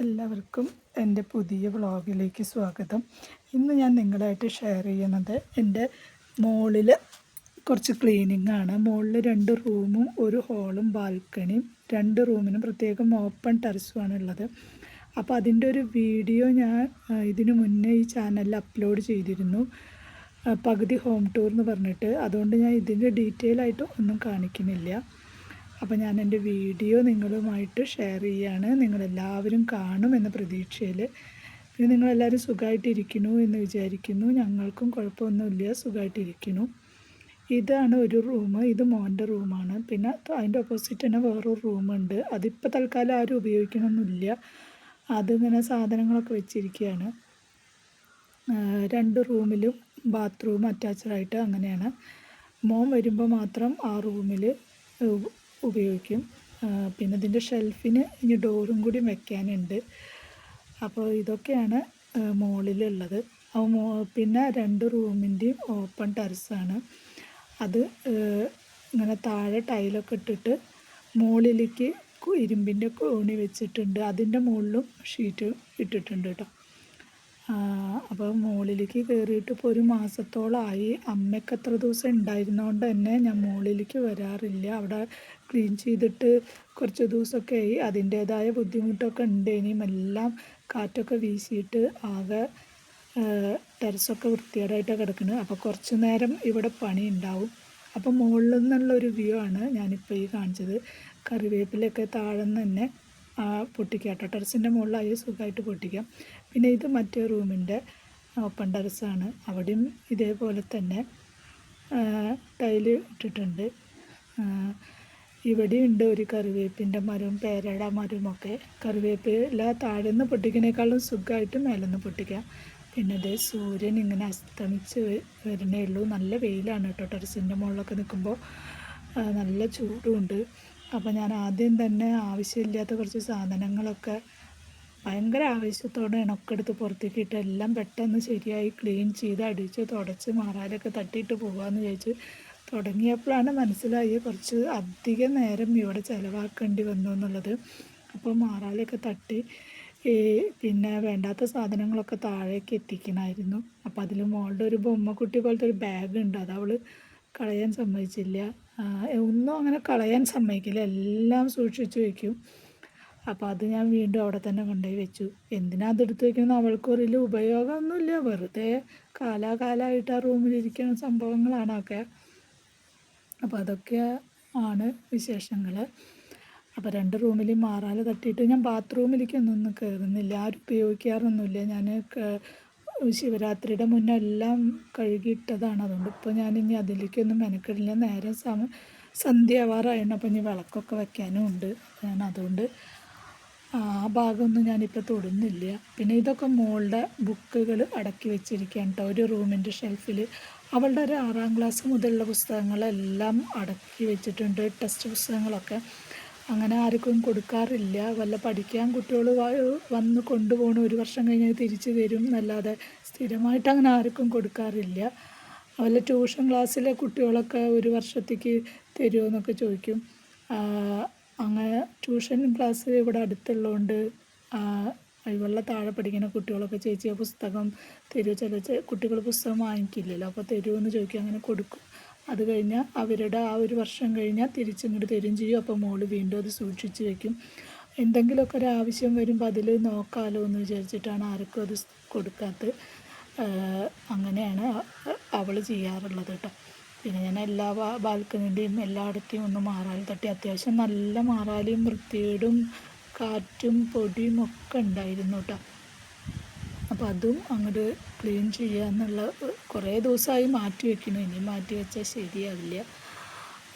എല്ലാവർക്കും എൻ്റെ പുതിയ വ്ളോഗിലേക്ക് സ്വാഗതം. ഇന്ന് ഞാൻ നിങ്ങളായിട്ട് ഷെയർ ചെയ്യുന്നത് എൻ്റെ മോളിൽ കുറച്ച് ക്ലീനിങ് ആണ്. മുകളിൽ 2 റൂമും ഒരു ഹോളും ബാൽക്കണിയും 2 റൂമിനും പ്രത്യേകം ഓപ്പൺ ടെറസുമാണ് ഉള്ളത്. അപ്പോൾ അതിൻ്റെ ഒരു വീഡിയോ ഞാൻ ഇതിനു മുന്നേ ഈ ചാനലിൽ അപ്ലോഡ് ചെയ്തിരുന്നു, പകുതി ഹോം ടൂർ എന്ന് പറഞ്ഞിട്ട്. അതുകൊണ്ട് ഞാൻ ഇതിൻ്റെ ഡീറ്റെയിൽ ആയിട്ട് ഒന്നും കാണിക്കുന്നില്ല. അപ്പോൾ ഞാൻ എൻ്റെ വീഡിയോ നിങ്ങളുമായിട്ട് ഷെയർ ചെയ്യുകയാണ്. നിങ്ങളെല്ലാവരും കാണുമെന്ന പ്രതീക്ഷയിൽ. പിന്നെ നിങ്ങളെല്ലാവരും സുഖമായിട്ടിരിക്കുന്നു എന്ന് വിചാരിക്കുന്നു. ഞങ്ങൾക്കും കുഴപ്പമൊന്നുമില്ല, സുഖമായിട്ടിരിക്കുന്നു. ഇതാണ് ഒരു റൂം. ഇത് മോൻ്റെ റൂമാണ്. പിന്നെ അതിൻ്റെ ഓപ്പോസിറ്റ് തന്നെ വേറൊരു റൂമുണ്ട്. അതിപ്പോൾ തൽക്കാലം ആരും ഉപയോഗിക്കണമെന്നില്ല. അതിങ്ങനെ സാധനങ്ങളൊക്കെ വെച്ചിരിക്കുകയാണ്. 2 റൂമിലും ബാത്റൂം അറ്റാച്ച്ഡായിട്ട് അങ്ങനെയാണ്. മോൻ വരുമ്പോൾ മാത്രം ആ റൂമിൽ ഉപയോഗിക്കും. പിന്നെ ഇതിൻ്റെ ഷെൽഫിന് ഇനി ഡോറും കൂടി വെക്കാനുണ്ട്. അപ്പോൾ ഇതൊക്കെയാണ് മുകളിലുള്ളത്. പിന്നെ 2 റൂമിൻ്റെയും ഓപ്പൺ ടെറസാണ്. അത് ഇങ്ങനെ താഴെ ടൈലൊക്കെ ഇട്ടിട്ട് മുകളിലേക്ക് ഇരുമ്പിൻ്റെ കോണി വെച്ചിട്ടുണ്ട്. അതിൻ്റെ മുകളിലും ഷീറ്റ് ഇട്ടിട്ടുണ്ട് കേട്ടോ. അപ്പോൾ മുകളിലേക്ക് കയറിയിട്ട് ഇപ്പോൾ 1 മാസത്തോളമായി. അമ്മയ്ക്ക് അത്ര ദിവസം ഉണ്ടായിരുന്നതുകൊണ്ട് തന്നെ ഞാൻ മുകളിലേക്ക് വരാറില്ല. അവിടെ ക്ലീൻ ചെയ്തിട്ട് കുറച്ച് ദിവസമൊക്കെ ആയി. അതിൻ്റേതായ ബുദ്ധിമുട്ടൊക്കെ ഉണ്ട്. ഇനിയും എല്ലാം കാറ്റൊക്കെ വീശിയിട്ട് ആകെ ടെറസൊക്കെ വൃത്തികേടായിട്ടാണ് കിടക്കുന്നത്. അപ്പോൾ കുറച്ച് നേരം ഇവിടെ പണി ഉണ്ടാവും. അപ്പോൾ മുകളിൽ നിന്നുള്ളൊരു വ്യൂ ആണ് ഞാനിപ്പോൾ ഈ കാണിച്ചത്. കറിവേപ്പിലൊക്കെ താഴെ നിന്ന് തന്നെ പൊട്ടിക്കാം കേട്ടോ. ടെറസിൻ്റെ മുകളിലായി സുഖമായിട്ട് പൊട്ടിക്കാം. പിന്നെ ഇത് മറ്റേ റൂമിൻ്റെ ഓപ്പൺ ടെറസാണ്. അവിടെയും ഇതേപോലെ തന്നെ ടൈല് ഇട്ടിട്ടുണ്ട്. ഇവിടെയും ഉണ്ട് ഒരു കറിവേപ്പിൻ്റെ മരവും പേരയുടെ മരവുമൊക്കെ. കറിവേപ്പില താഴെ നിന്ന് പൊട്ടിക്കുന്നേക്കാളും സുഖമായിട്ട് മേലെ നിന്ന് പൊട്ടിക്കാം. പിന്നെ ഇത് സൂര്യൻ ഇങ്ങനെ അസ്തമിച്ച് വരുന്നേ ഉള്ളൂ. നല്ല വെയിലാണ് കേട്ടോ. ടെറസിൻ്റെ മുകളിലൊക്കെ നിൽക്കുമ്പോൾ നല്ല ചൂടുമുണ്ട്. അപ്പോൾ ഞാൻ ആദ്യം തന്നെ ആവശ്യമില്ലാത്ത കുറച്ച് സാധനങ്ങളൊക്കെ ഭയങ്കര ആവശ്യത്തോടെയാണ് ഒക്കെ എടുത്ത് പുറത്തേക്ക് ഇട്ട് എല്ലാം പെട്ടെന്ന് ശരിയായി ക്ലീൻ ചെയ്ത് അടിച്ച് തുടച്ച് മാറാലൊക്കെ തട്ടിയിട്ട് പോകാമെന്ന് വിചാരിച്ച് തുടങ്ങിയപ്പോഴാണ് മനസ്സിലായി കുറച്ച് അധികം നേരം ഇവിടെ ചിലവാക്കേണ്ടി വന്നു എന്നുള്ളത്. അപ്പോൾ മാറാലൊക്കെ തട്ടി പിന്നെ വേണ്ടാത്ത സാധനങ്ങളൊക്കെ താഴേക്ക് എത്തിക്കണമായിരുന്നു. അപ്പോൾ അതിൽ മോളുടെ ഒരു ബൊമ്മക്കുട്ടി പോലത്തെ ഒരു ബാഗ് ഉണ്ട്. അത് അവൾ കളയാൻ സമ്മതിച്ചില്ല. ഒന്നും അങ്ങനെ കളയാൻ സമ്മതിക്കില്ല, എല്ലാം സൂക്ഷിച്ച് വയ്ക്കും. അപ്പോൾ അത് ഞാൻ വീണ്ടും അവിടെ തന്നെ കൊണ്ടുപോയി വെച്ചു. എന്തിനാ അതെടുത്ത് വയ്ക്കുന്നത് അവൾക്കൊരില്ല, ഉപയോഗമൊന്നുമില്ല, വെറുതെ കാലാകാലമായിട്ട് ആ റൂമിലിരിക്കുന്ന സംഭവങ്ങളാണ് ഒക്കെ. അപ്പോൾ അതൊക്കെ ആണ് വിശേഷങ്ങൾ. അപ്പോൾ 2 റൂമിലും മാറാല തട്ടിയിട്ട് ഞാൻ ബാത്റൂമിലേക്കൊന്നും കയറുന്നില്ല. ആരും ഉപയോഗിക്കാറൊന്നുമില്ല. ഞാൻ ശിവരാത്രിയുടെ മുന്നേ എല്ലാം കഴുകിയിട്ടതാണ്. അതുകൊണ്ട് ഇപ്പോൾ ഞാനിനി അതിലേക്കൊന്നും മെനക്കെടില്ല. നേരെ സന്ധ്യ ആവാറായിരുന്നു. അപ്പോൾ ഇനി വിളക്കൊക്കെ വെക്കാനും ഉണ്ട്. ഞാൻ അതുകൊണ്ട് ആ ഭാഗമൊന്നും ഞാനിപ്പോൾ തൊടുന്നില്ല. പിന്നെ ഇതൊക്കെ മോളുടെ ബുക്കുകൾ അടക്കി വെച്ചിരിക്കുകയാണ് കേട്ടോ. ഒരു റൂമിൻ്റെ ഷെൽഫിൽ അവളുടെ ഒരു 6ാം ക്ലാസ് മുതലുള്ള പുസ്തകങ്ങളെല്ലാം അടക്കി വെച്ചിട്ടുണ്ട്. ടെക്സ്റ്റ് പുസ്തകങ്ങളൊക്കെ അങ്ങനെ ആർക്കും കൊടുക്കാറില്ല. വല്ല പഠിക്കാൻ കുട്ടികൾ വന്ന് കൊണ്ടുപോകണം, 1 വർഷം കഴിഞ്ഞ് തിരിച്ച് തരും എന്നല്ലാതെ സ്ഥിരമായിട്ട് അങ്ങനെ ആർക്കും കൊടുക്കാറില്ല. വല്ല ട്യൂഷൻ ക്ലാസ്സിലെ കുട്ടികളൊക്കെ 1 വർഷത്തേക്ക് തരുമോ എന്നൊക്കെ ചോദിക്കും. അങ്ങനെ ട്യൂഷൻ ക്ലാസ് ഇവിടെ അടുത്തുള്ളതുകൊണ്ട് ഇവളുടെ താഴെ പഠിക്കുന്ന കുട്ടികളൊക്കെ ചേച്ചി ആ പുസ്തകം തരുമോ, ചില കുട്ടികൾ പുസ്തകം വാങ്ങിക്കില്ലല്ലോ, അപ്പോൾ തരുമോ എന്ന് ചോദിക്കും. അങ്ങനെ കൊടുക്കും. അത് കഴിഞ്ഞാൽ അവരുടെ ആ 1 വർഷം കഴിഞ്ഞാൽ തിരിച്ചിങ്ങോട്ട് തരും ചെയ്യും. അപ്പോൾ മോള് വീണ്ടും അത് സൂക്ഷിച്ച് വയ്ക്കും. എന്തെങ്കിലുമൊക്കെ ഒരു ആവശ്യം വരുമ്പോൾ അതിൽ നോക്കാമല്ലോ എന്ന് വിചാരിച്ചിട്ടാണ് ആർക്കും അത് കൊടുക്കാത്തത്. അങ്ങനെയാണ് അവൾ ചെയ്യാറുള്ളത് കേട്ടോ. പിന്നെ ഞാൻ എല്ലാ ബാൽക്കണിൻ്റെയും എല്ലായിടത്തെയും ഒന്ന് മാറാല തട്ടി. അത്യാവശ്യം നല്ല മാറാലയും വൃത്തികേടും കാറ്റും പൊടിയും ഒക്കെ ഉണ്ടായിരുന്നു കേട്ടോ. അപ്പോൾ അതും അങ്ങോട്ട് ക്ലീൻ ചെയ്യുക എന്നുള്ള കുറേ ദിവസമായി മാറ്റി വയ്ക്കുന്നു. ഇനി മാറ്റി വെച്ചാൽ ശരിയാവില്ല.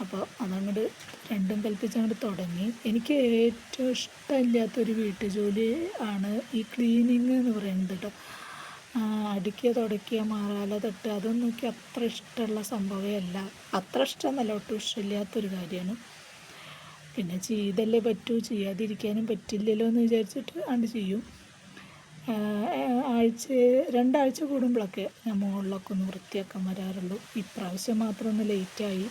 അപ്പോൾ അതങ്ങോട്ട് രണ്ടും കൽപ്പിച്ച് അങ്ങോട്ട് തുടങ്ങി. എനിക്ക് ഏറ്റവും ഇഷ്ടമില്ലാത്തൊരു വീട്ടുജോലി ആണ് ഈ ക്ലീനിങ് എന്ന് പറയുന്നത് കേട്ടോ. അടിക്കുക, തുടയ്ക്കുക, മാറാല തട്ടുക, അതൊന്നും എനിക്ക് അത്ര ഇഷ്ടമുള്ള സംഭവമേ അല്ല. അത്ര ഇഷ്ടമെന്നല്ല, ഒട്ടും ഇഷ്ടമില്ലാത്തൊരു കാര്യമാണ്. പിന്നെ ചെയ്തല്ലേ പറ്റൂ, ചെയ്യാതിരിക്കാനും പറ്റില്ലല്ലോ എന്ന് വിചാരിച്ചിട്ട് അത് ചെയ്യും. 2 ആഴ്ച കൂടുമ്പോഴൊക്കെ ഞാൻ മുകളിലൊക്കെ ഒന്ന് വൃത്തിയാക്കാൻ വരാറുള്ളൂ. ഇപ്രാവശ്യം മാത്രം ഒന്ന് ലേറ്റായി.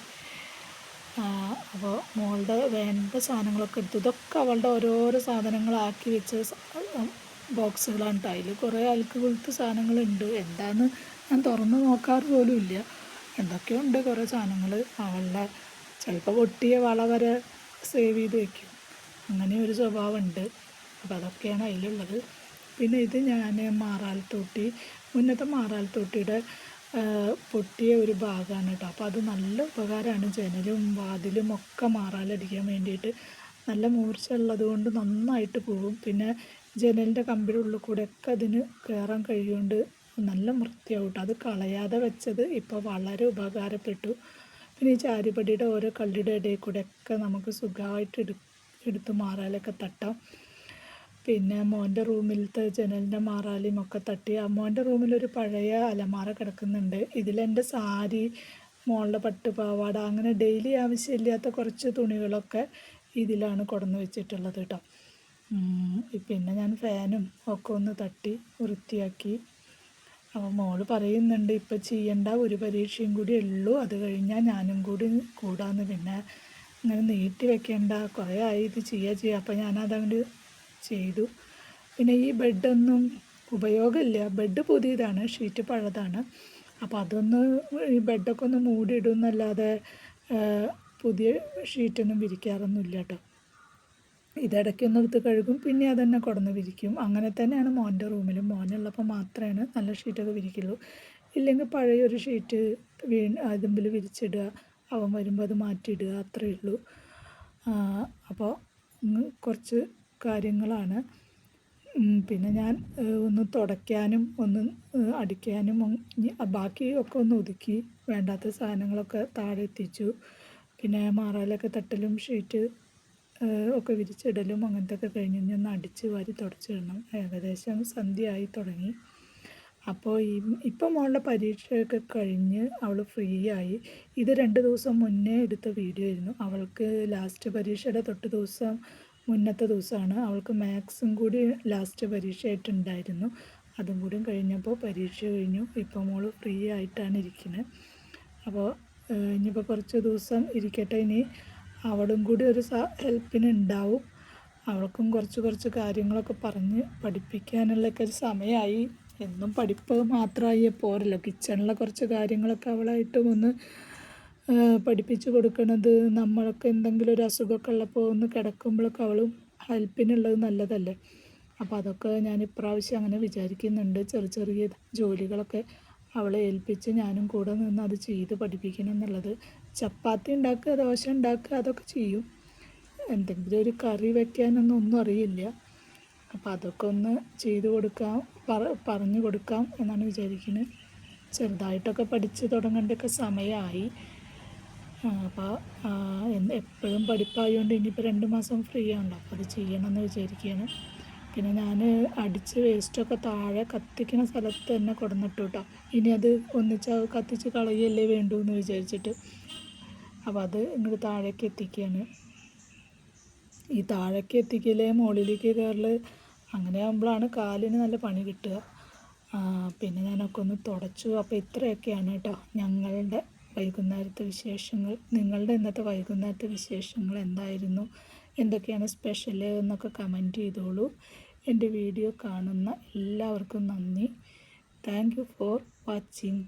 അപ്പോൾ മോളുടെ വേണ്ട സാധനങ്ങളൊക്കെ എടുത്തു. ഇതൊക്കെ അവളുടെ ഓരോരോ സാധനങ്ങളാക്കി വെച്ച ബോക്സുകളാണ് കേട്ടോ. അതിൽ കുറേ അൽക്ക് കൊളുത്ത് സാധനങ്ങളുണ്ട്. എന്താണെന്ന് ഞാൻ തുറന്ന് നോക്കാറ് പോലും ഇല്ല. എന്തൊക്കെയോ ഉണ്ട് കുറേ സാധനങ്ങൾ. അവളുടെ ചിലപ്പോൾ പൊട്ടിയ വള വരെ സേവ് ചെയ്ത് വെക്കും. അങ്ങനെ ഒരു സ്വഭാവമുണ്ട്. അപ്പോൾ അതൊക്കെയാണ് അതിലുള്ളത്. പിന്നെ ഇത് ഞാൻ മുന്നത്തെ മാറാലത്തോട്ടിയുടെ പൊട്ടിയ ഒരു ഭാഗമാണ് കേട്ടോ. അപ്പോൾ അത് നല്ല ഉപകാരമാണ്. ജനലും വാതിലും ഒക്കെ മാറാലടിക്കാൻ വേണ്ടിയിട്ട് നല്ല മൂർച്ച ഉള്ളത് കൊണ്ട് നന്നായിട്ട് പോകും. പിന്നെ ജനലിൻ്റെ കമ്പിയുടെ ഉള്ളിൽ കൂടെയൊക്കെ അതിന് കയറാൻ കഴിയുകൊണ്ട് നല്ല വൃത്തിയാവും കേട്ടോ. അത് കളയാതെ വെച്ചത് ഇപ്പോൾ വളരെ ഉപകാരപ്പെട്ടു. പിന്നെ ഈ ചാരുപടിയുടെ ഓരോ കള്ളിയുടെ ഇടയിൽ കൂടെയൊക്കെ നമുക്ക് സുഖമായിട്ട് എടുത്ത് മാറാലൊക്കെ തട്ടാം. പിന്നെ മോൻ്റെ റൂമിലത്തെ ജനലിൻ്റെ മാറാലയും ഒക്കെ തട്ടി. മോൻ്റെ റൂമിലൊരു പഴയ അലമാര കിടക്കുന്നുണ്ട്. ഇതിലെൻ്റെ സാരി, മോളുടെ പട്ടുപാവാട, അങ്ങനെ ഡെയിലി ആവശ്യമില്ലാത്ത കുറച്ച് തുണികളൊക്കെ ഇതിലാണ് കൊണ്ടുവന്ന് വെച്ചിട്ടുള്ളത് കേട്ടോ. പിന്നെ ഞാൻ ഫാനും ഒക്കെ ഒന്ന് തട്ടി വൃത്തിയാക്കി. അപ്പോൾ മോള് പറയുന്നുണ്ട് ഇപ്പം ചെയ്യേണ്ട ഒരു പരീക്ഷയും കൂടി ഉള്ളൂ, അത് കഴിഞ്ഞാൽ ഞാനും കൂടി കൂടാന്ന്. പിന്നെ ഇങ്ങനെ നീട്ടി വെക്കേണ്ട, കുറേ ആയി ഇത് ചെയ്യുക. അപ്പോൾ ഞാനതങ്ങോട്ട് ചെയ്തു. പിന്നെ ഈ ബെഡൊന്നും ഉപയോഗമില്ല. ബെഡ് പുതിയതാണ്, ഷീറ്റ് പഴതാണ്. അപ്പോൾ അതൊന്ന് ഈ ബെഡൊക്കെ ഒന്ന് മൂടിയിടുന്നല്ലാതെ പുതിയ ഷീറ്റൊന്നും വിരിക്കാറൊന്നുമില്ല കേട്ടോ. ഇതിടയ്ക്കൊന്ന് എടുത്ത് കഴുകും, പിന്നെ അതന്നെ കൊണ്ടുവന്ന് വിരിക്കും. അങ്ങനെ തന്നെയാണ് മോൻ്റെ റൂമിലും. മോനുള്ളപ്പോൾ മാത്രമേ നല്ല ഷീറ്റൊക്കെ വിരിക്കുള്ളൂ. ഇല്ലെങ്കിൽ പഴയൊരു ഷീറ്റ് അതുമ്പിൽ വിരിച്ചിടുക, അവൻ വരുമ്പോൾ അത് മാറ്റിയിടുക, അത്രയേ ഉള്ളൂ. അപ്പോൾ കുറച്ച് കാര്യങ്ങളാണ്. പിന്നെ ഞാൻ ഒന്ന് തുടയ്ക്കാനും ഒന്ന് അടിക്കാനും ബാക്കി ഒക്കെ ഒന്ന് ഒതുക്കി. വേണ്ടാത്ത സാധനങ്ങളൊക്കെ താഴെ എത്തിച്ചു. പിന്നെ മാറാലൊക്കെ തട്ടലും ഷീറ്റ് ഒക്കെ വിരിച്ചിടലും അങ്ങനത്തെ ഒക്കെ കഴിഞ്ഞ് ഒന്ന് അടിച്ച് വാരി തുടച്ചിടണം. ഏകദേശം സന്ധ്യ ആയി തുടങ്ങി. അപ്പോൾ ഇപ്പം മോളുടെ പരീക്ഷയൊക്കെ കഴിഞ്ഞ് അവൾ ഫ്രീ ആയി. ഇത് 2 ദിവസം മുന്നേ എടുത്ത വീഡിയോ ആയിരുന്നു. അവൾക്ക് ലാസ്റ്റ് പരീക്ഷയുടെ മുന്നത്തെ ദിവസമാണ്. അവൾക്ക് മാത്സും കൂടി ലാസ്റ്റ് പരീക്ഷയായിട്ടുണ്ടായിരുന്നു. അതും കൂടി കഴിഞ്ഞപ്പോൾ പരീക്ഷ കഴിഞ്ഞു. ഇപ്പോൾ മോൾ ഫ്രീ ആയിട്ടാണ് ഇരിക്കുന്നത്. അപ്പോൾ ഇനിയിപ്പോൾ കുറച്ച് ദിവസം ഇരിക്കട്ടെ. ഇനി അവളും കൂടി ഒരു ഹെൽപ്പിന് ഉണ്ടാവും. അവൾക്കും കുറച്ച് കാര്യങ്ങളൊക്കെ പറഞ്ഞ് പഠിപ്പിക്കാനുള്ളൊക്കെ ഒരു സമയമായി. എന്നും പഠിപ്പ് മാത്രമായി പോരല്ലോ. കിച്ചണിലെ കുറച്ച് കാര്യങ്ങളൊക്കെ അവളായിട്ടും ഒന്ന് പഠിപ്പിച്ച് കൊടുക്കണത്, നമ്മളൊക്കെ എന്തെങ്കിലും ഒരു അസുഖമൊക്കെ ഉള്ളപ്പോൾ ഒന്ന് കിടക്കുമ്പോഴൊക്കെ അവളും ഹെൽപ്പിനുള്ളത് നല്ലതല്ലേ. അപ്പോൾ അതൊക്കെ ഞാൻ ഇപ്രാവശ്യം അങ്ങനെ വിചാരിക്കുന്നുണ്ട്. ചെറിയ ജോലികളൊക്കെ അവളെ ഏൽപ്പിച്ച് ഞാനും കൂടെ നിന്ന് അത് ചെയ്ത് പഠിപ്പിക്കണം എന്നുള്ളത്. ചപ്പാത്തി ഉണ്ടാക്കുക, ദോശ ഉണ്ടാക്കുക, അതൊക്കെ ചെയ്യും. എന്തെങ്കിലും ഒരു കറി വയ്ക്കാനൊന്നും അറിയില്ല. അപ്പോൾ അതൊക്കെ ഒന്ന് ചെയ്ത് കൊടുക്കാം, പറഞ്ഞു കൊടുക്കാം എന്നാണ് വിചാരിക്കുന്നത്. ചെറുതായിട്ടൊക്കെ പഠിച്ച് തുടങ്ങേണ്ടൊക്കെ സമയമായി. അപ്പോൾ എപ്പോഴും പഠിപ്പായതുകൊണ്ട് ഇനിയിപ്പോൾ 2 മാസം ഫ്രീ ആണല്ലോ, അപ്പോൾ അത് ചെയ്യണമെന്ന് വിചാരിക്കുകയാണ്. പിന്നെ ഞാൻ അടിച്ച് വേസ്റ്റൊക്കെ താഴെ കത്തിക്കുന്ന സ്ഥലത്ത് തന്നെ കൊടുന്നിട്ടു കേട്ടോ. ഇനി അത് കത്തിച്ച് കളയല്ലേ വേണ്ടൂ എന്ന് വിചാരിച്ചിട്ട്. അപ്പോൾ അത് ഇങ്ങോട്ട് താഴേക്ക് എത്തിക്കുകയാണ്. ഈ താഴേക്ക് എത്തിക്കലേ മുകളിലേക്ക് കയറൽ, അങ്ങനെ ആകുമ്പോഴാണ് കാലിന് നല്ല പണി കിട്ടുക. പിന്നെ ഞാനൊക്കെ ഒന്ന് തുടച്ചു. അപ്പോൾ ഇത്രയൊക്കെയാണ് കേട്ടോ ഞങ്ങളുടെ വൈകുന്നേരത്തെ വിശേഷങ്ങൾ. നിങ്ങളുടെ ഇന്നത്തെ വൈകുന്നേരത്തെ വിശേഷങ്ങൾ എന്തായിരുന്നു, എന്തൊക്കെയാണ് സ്പെഷ്യൽ എന്നൊക്കെ കമൻറ്റ് ചെയ്തോളൂ. എൻ്റെ വീഡിയോ കാണുന്ന എല്ലാവർക്കും നന്ദി. Thank you for watching.